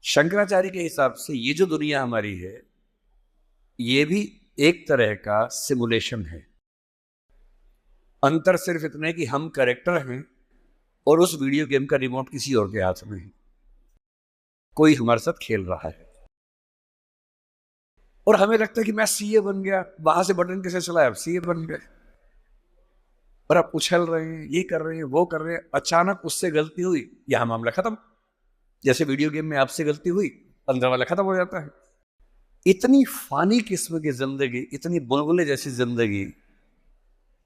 शंकराचार्य के हिसाब से ये जो दुनिया हमारी है ये भी एक तरह का सिमुलेशन है। अंतर सिर्फ इतना है कि हम कैरेक्टर हैं और उस वीडियो गेम का रिमोट किसी और के हाथ में है, कोई हमारे साथ खेल रहा है और हमें लगता है कि मैं सीए बन गया, वहां से बटन कैसे चलाया, अब सीए बन गए और आप उछल रहे हैं, ये कर रहे हैं, वो कर रहे हैं। अचानक उससे गलती हुई, यहां मामला खत्म। जैसे वीडियो गेम में आपसे गलती हुई, अंदर वाला खत्म हो जाता है। इतनी फानी किस्म की जिंदगी, इतनी बुलबुले जैसी जिंदगी,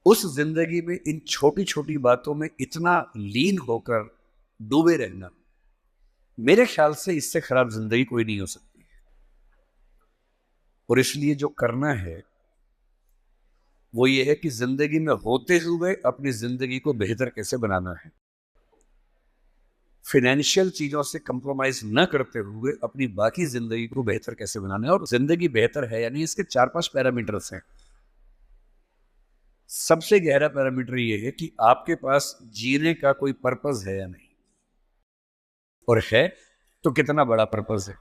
उस जिंदगी में इन छोटी छोटी बातों में इतना लीन होकर डूबे रहना, मेरे ख्याल से इससे खराब जिंदगी कोई नहीं हो सकती। और इसलिए जो करना है वो ये है कि जिंदगी में होते हुए अपनी जिंदगी को बेहतर कैसे बनाना है। फाइनेंशियल चीजों से कंप्रोमाइज न करते हुए अपनी बाकी जिंदगी को बेहतर कैसे बनाना है। और जिंदगी बेहतर है यानी इसके 4-5 पैरामीटर्स हैं। सबसे गहरा पैरामीटर ये है कि आपके पास जीने का कोई पर्पस है या नहीं, और है तो कितना बड़ा पर्पस है।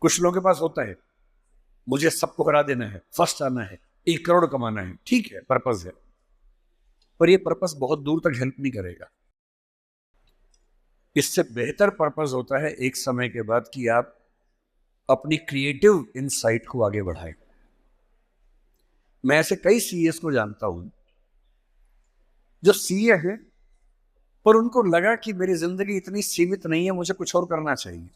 कुछ लोगों के पास होता है, मुझे सबको हरा देना है, फर्स्ट आना है, 1 करोड़ कमाना है, ठीक है पर्पस है, पर यह पर्पस बहुत दूर तक हेल्प नहीं करेगा। इससे बेहतर पर्पस होता है एक समय के बाद कि आप अपनी क्रिएटिव इनसाइट को आगे बढ़ाएं। मैं ऐसे कई सीएस को जानता हूं जो सीए हैं पर उनको लगा कि मेरी जिंदगी इतनी सीमित नहीं है, मुझे कुछ और करना चाहिए।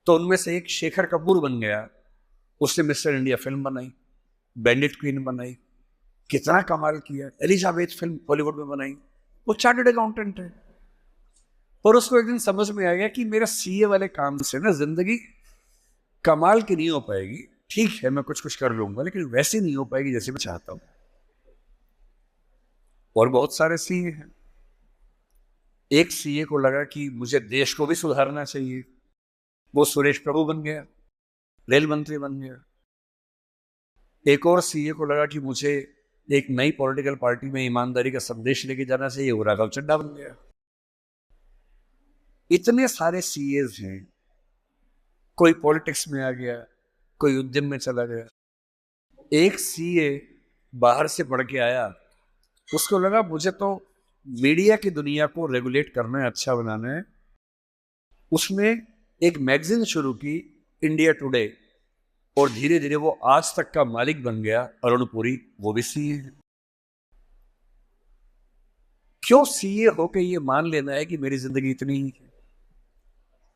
तो उनमें से एक शेखर कपूर बन गया, उसने मिस्टर इंडिया फिल्म बनाई, बैंडिट क्वीन बनाई, कितना कमाल किया। एलिजाबेथ फिल्म बॉलीवुड में बनाई, वो चार्टर्ड अकाउंटेंट है। पर उसको एक दिन समझ में आ गया कि मेरा सीए वाले काम से ना जिंदगी कमाल की नहीं हो पाएगी। ठीक है मैं कुछ कुछ कर लूंगा, लेकिन वैसी नहीं हो पाएगी जैसे मैं चाहता हूं। और बहुत सारे सीए हैं। एक सीए को लगा कि मुझे देश को भी सुधारना चाहिए, वो सुरेश प्रभु बन गया, रेल मंत्री बन गया। एक और सीए को लगा कि मुझे एक नई पॉलिटिकल पार्टी में ईमानदारी का संदेश लेके जाना चाहिए, वो राघव चड्ढा बन गया। इतने सारे सीएस हैं। कोई पॉलिटिक्स में आ गया, कोई उद्यम में चला गया। एक सीए बाहर से पढ़ के आया, उसको लगा मुझे तो मीडिया की दुनिया को रेगुलेट करना है, अच्छा बनाना है। उसने एक मैगजीन शुरू की, इंडिया टुडे, और धीरे धीरे वो आज तक का मालिक बन गया। अरुण पुरी, वो भी सीए है। क्यों सीए होके ये मान लेना है कि मेरी जिंदगी इतनी ही है।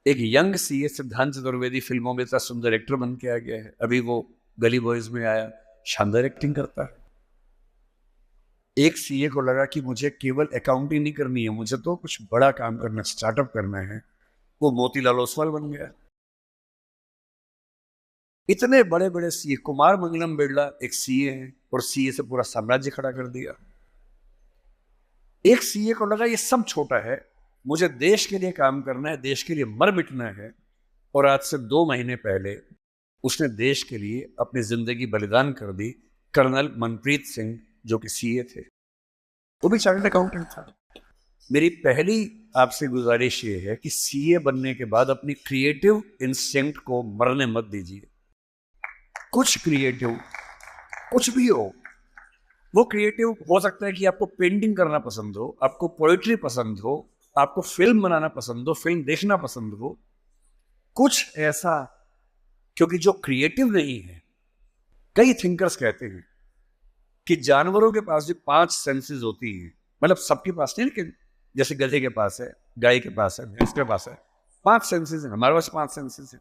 एक यंग सीए सिद्धांत चतुर्वेदी फिल्मों में इतना सुंदर एक्टर बन के आ गया है। अभी वो गली बॉयज में आया, शानदार एक्टिंग करता है। एक सीए को लगा कि मुझे केवल अकाउंटिंग नहीं करनी है, मुझे तो कुछ बड़ा काम करना, स्टार्टअप करना है, वो मोतीलाल ओसवाल बन गया। इतने बड़े बड़े सीए, कुमार मंगलम बिरला एक सीए है और सीए से पूरा साम्राज्य खड़ा कर दिया। एक सीए को लगा ये सब छोटा है, मुझे देश के लिए काम करना है, देश के लिए मर मिटना है। और आज से 2 महीने पहले उसने देश के लिए अपनी जिंदगी बलिदान कर दी। कर्नल मनप्रीत सिंह जो कि सीए थे, वो भी चार्टर्ड अकाउंटेंट था। मेरी पहली आपसे गुजारिश ये है कि सीए बनने के बाद अपनी क्रिएटिव इंस्टिंक्ट को मरने मत दीजिए। कुछ क्रिएटिव, कुछ भी हो, वो क्रिएटिव हो सकता है कि आपको पेंटिंग करना पसंद हो, आपको पोएट्री पसंद हो, आपको फिल्म बनाना पसंद हो, फिल्म देखना पसंद हो, कुछ ऐसा। क्योंकि जो क्रिएटिव नहीं है, कई थिंकर्स कहते हैं कि जानवरों के पास भी 5 सेंसेस होती हैं। मतलब सबके पास नहीं, लेकिन जैसे गधे के पास है, गाय के पास है, भैंस के पास है, 5 सेंसेस हैं। हमारे पास 5 सेंसेस हैं।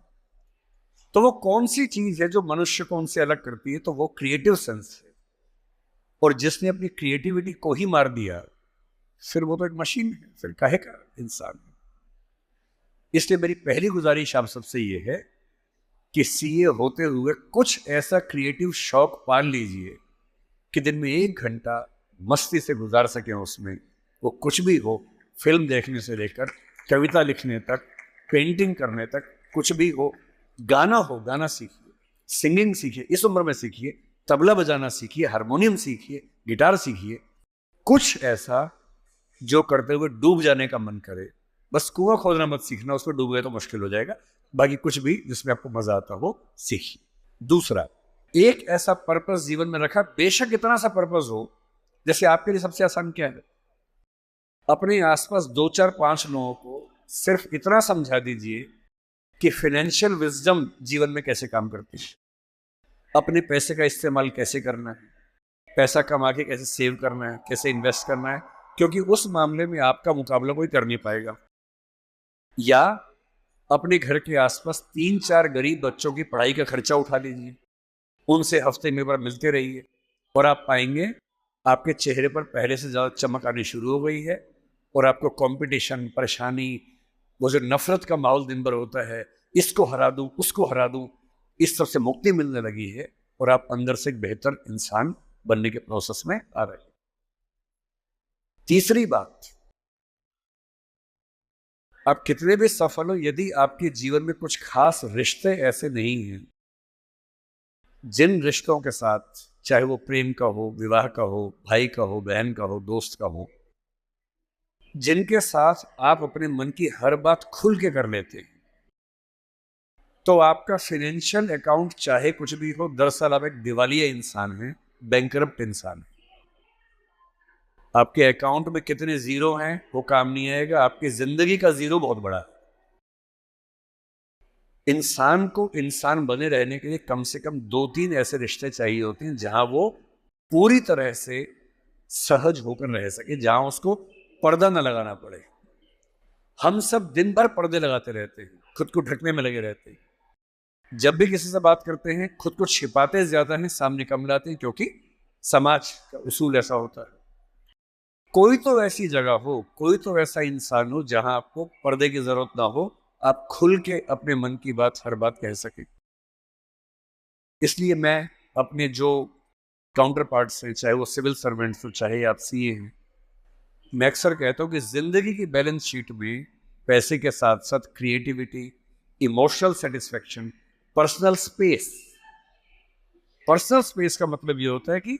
तो वो कौन सी चीज है जो मनुष्य को उनसे अलग करती है? तो वो क्रिएटिव सेंस है। और जिसने अपनी क्रिएटिविटी को ही मार दिया, फिर वो तो एक मशीन है, फिर काहे का इंसान है। इसलिए मेरी पहली गुजारिश आप सबसे ये है कि सीए होते हुए कुछ ऐसा क्रिएटिव शौक पाल लीजिए कि दिन में 1 घंटा मस्ती से गुजार सकें उसमें। वो कुछ भी हो, फिल्म देखने से लेकर कविता लिखने तक, पेंटिंग करने तक, कुछ भी हो। गाना हो, गाना सीखिए, सिंगिंग सीखिए, इस उम्र में सीखिए, तबला बजाना सीखिए, हारमोनियम सीखिए, गिटार सीखिए। कुछ ऐसा जो करते हुए डूब जाने का मन करे, बस कुआं खोदना मत सीखना, उसमें डूब गए तो मुश्किल हो जाएगा। बाकी कुछ भी जिसमें आपको मजा आता हो सीखिए। दूसरा, एक ऐसा पर्पस जीवन में रखा, बेशक इतना सा पर्पस हो, जैसे आपके लिए सबसे आसान क्या है, अपने आसपास 2 4 5 लोगों को सिर्फ इतना समझा दीजिए कि फाइनेंशियल विजडम जीवन में कैसे काम करती है, अपने पैसे का इस्तेमाल कैसे करना है, पैसा कमा के कैसे सेव करना है, कैसे इन्वेस्ट करना है, क्योंकि उस मामले में आपका मुकाबला कोई कर नहीं पाएगा। या अपने घर के आसपास 3 4 गरीब बच्चों की पढ़ाई का खर्चा उठा लीजिए, उनसे हफ्ते में बार मिलते रहिए, और आप पाएंगे आपके चेहरे पर पहले से ज़्यादा चमक आनी शुरू हो गई है, और आपको कंपटीशन, परेशानी, वो जो नफरत का माहौल दिन भर होता है, इसको हरा दूं, उसको हरा दूं, इस सब से मुक्ति मिलने लगी है, और आप अंदर से एक बेहतर इंसान बनने के प्रोसेस में आ रहे हैं। तीसरी बात, आप कितने भी सफल हो, यदि आपके जीवन में कुछ खास रिश्ते ऐसे नहीं हैं, जिन रिश्तों के साथ, चाहे वो प्रेम का हो, विवाह का हो, भाई का हो, बहन का हो, दोस्त का हो, जिनके साथ आप अपने मन की हर बात खुल के कर लेते हैं, तो आपका फाइनेंशियल अकाउंट चाहे कुछ भी हो, दरअसल आप एक दिवालिया इंसान हैं, बैंकरप्ट इंसान है। आपके अकाउंट में कितने जीरो हैं वो काम नहीं आएगा, आपकी जिंदगी का जीरो बहुत बड़ा है। इंसान को इंसान बने रहने के लिए कम से कम 2 3 ऐसे रिश्ते चाहिए होते हैं जहां वो पूरी तरह से सहज होकर रह सके, जहां उसको पर्दा न लगाना पड़े। हम सब दिन भर पर्दे लगाते रहते हैं, खुद को ढकने में लगे रहते हैं। जब भी किसी से बात करते हैं, खुद को छिपाते ज्यादा हैं, सामने कम लाते हैं, क्योंकि समाज का उसूल ऐसा होता है। कोई तो ऐसी जगह हो, कोई तो ऐसा इंसान हो जहां आपको पर्दे की जरूरत ना हो, आप खुल के अपने मन की बात, हर बात कह सके। इसलिए मैं अपने जो काउंटर पार्ट्स हैं, चाहे वो सिविल सर्वेंट्स हो, चाहे आप सीए हैं, मैं अक्सर कहता हूं कि जिंदगी की बैलेंस शीट में पैसे के साथ साथ creativity, emotional satisfaction, personal space. Personal space का मतलब ये होता है कि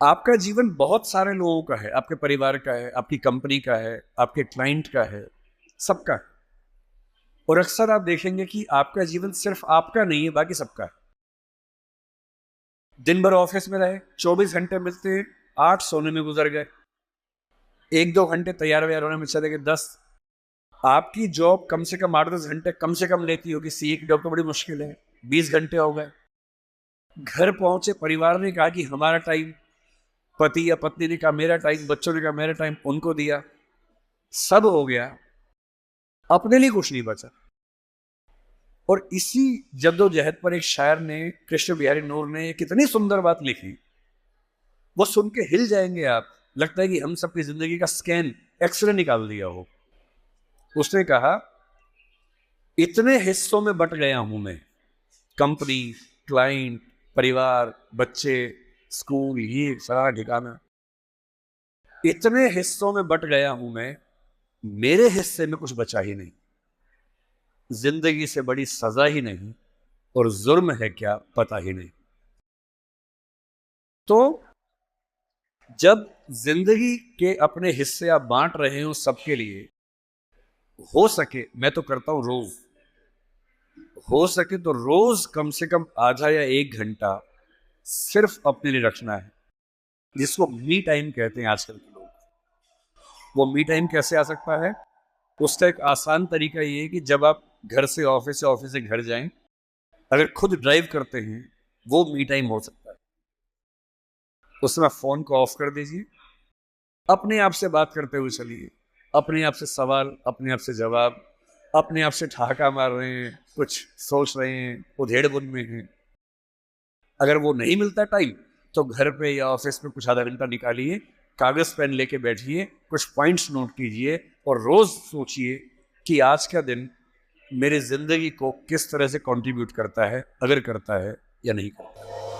आपका जीवन बहुत सारे लोगों का है, आपके परिवार का है, आपकी कंपनी का है, आपके क्लाइंट का है, सबका है। और अक्सर आप देखेंगे कि आपका जीवन सिर्फ आपका नहीं है, बाकी सबका है। दिन भर ऑफिस में रहे, 24 घंटे मिलते हैं, 8 सोने में गुजर गए, 1 2 घंटे तैयार व्यार होने में चले गए 10। आपकी जॉब कम से कम 8 10 घंटे कम से कम लेती होगी, सीए की जॉब तो बड़ी मुश्किल है, 20 घंटे हो गए। घर पहुंचे, परिवार ने कहा कि हमारा टाइम, पति या पत्नी ने कहा मेरा टाइम, बच्चों ने कहा मेरा टाइम, उनको दिया, सब हो गया, अपने लिए कुछ नहीं बचा। और इसी जद्दोजहद पर एक शायर ने, कृष्ण बिहारी नूर ने, कितनी सुंदर बात लिखी, वो सुन के हिल जाएंगे आप। लगता है कि हम सबकी जिंदगी का स्कैन, एक्सरे निकाल दिया हो। उसने कहा, इतने हिस्सों में बट गया हूं मैं, कंपनी, क्लाइंट, परिवार, बच्चे, स्कूल, ये सारा ठिकाना, इतने हिस्सों में बट गया हूं मैं, मेरे हिस्से में कुछ बचा ही नहीं। जिंदगी से बड़ी सजा ही नहीं, और जुर्म है क्या पता ही नहीं। तो जब जिंदगी के अपने हिस्से आप बांट रहे हो सबके लिए, हो सके, मैं तो करता हूं रोज, हो सके तो रोज कम से कम आधा या 1 घंटा सिर्फ अपने लिए रखना है, जिसको मी टाइम कहते हैं आजकल के लोग। वो मी टाइम कैसे आ सकता है? उसका एक आसान तरीका ये है कि जब आप घर से ऑफिस या ऑफिस से घर जाएं, अगर खुद ड्राइव करते हैं, वो मी टाइम हो सकता है। उसमें फोन को ऑफ कर दीजिए, अपने आप से बात करते हुए चलिए, अपने आप से सवाल, अपने आप से जवाब, अपने आप से ठहाका मार रहे हैं, कुछ सोच रहे हैं, उधेड़ बुन में हैं। अगर वो नहीं मिलता टाइम, तो घर पे या ऑफिस में कुछ आधा घंटा निकालिए, कागज पेन लेके बैठिए, कुछ पॉइंट्स नोट कीजिए, और रोज सोचिए कि आज का दिन मेरी जिंदगी को किस तरह से कंट्रीब्यूट करता है, अगर करता है या नहीं करता है।